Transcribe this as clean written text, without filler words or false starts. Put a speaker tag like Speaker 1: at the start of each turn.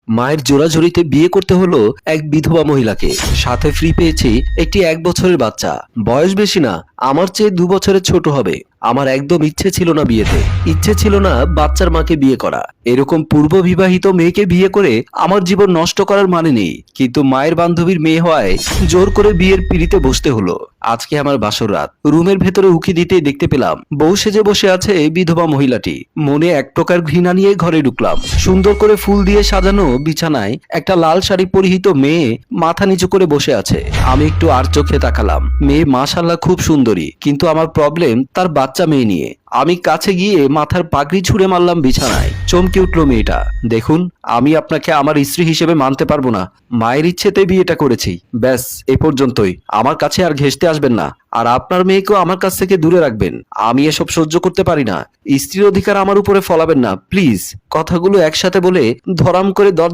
Speaker 1: মায়ের জোরাজুরিতে বিয়ে করতে হলো এক বিধবা মহিলাকে। সাথে ফ্রি পেয়েছি একটি 1 বছরের বাচ্চা। বয়স বেশি না, আমার চেয়ে 2 বছরের ছোট হবে। আমার একদম ইচ্ছে ছিল না বিয়েতে, ইচ্ছে ছিল না বাচ্চার মাকে বিয়ে করা। এরকম পূর্ব বিবাহিত মেয়েকে বিয়ে করে আমার জীবন নষ্ট করার মানে নেই, কিন্তু মায়ের বান্ধবীর মেয়ে হওয়ায় জোর করে বিয়ের পিড়িতে বসতে হলো। আজকে আমার বাসর রাত। রুমের ভেতরে উকি দিতেই দেখতে পেলাম বউ সেজে বসে আছে বিধবা মহিলাটি। মনে এক প্রকার ঘৃণা নিয়ে ঘরে ঢুকলাম। সুন্দর করে ফুল দিয়ে সাজানো বিছানায় একটা লাল শাড়ি পরিহিত মেয়ে মাথা নিচু করে বসে আছে। আমি একটু আর চোখে তাকালাম। মেয়ে মাশাআল্লাহ খুব সুন্দরী, কিন্তু আমার প্রবলেম তার বাচ্চা মেয়ে নিয়ে। আমি কাছে গিয়ে মাথার পাগড়ি ছুঁড়ে মারলাম বিছানায়। চমকে উঠল মেয়েটা। দেখুন, আমি আপনাকে আমার স্ত্রী হিসেবে মানতে পারবো না। মায়ের ইচ্ছেতে বিয়েটা করেছি, ব্যাস এ পর্যন্তই। আমার কাছে আর ঘেঁষতে আসবেন না, আর আপনার মেয়েকেও আমার কাছ থেকে দূরে রাখবেন। আমি এসব সহ্য করতে পারি না। স্ত্রীর অধিকার আমার উপরে ফলাবেন না প্লিজ। কথাগুলো একসাথে বলে ধরাম করে দরজা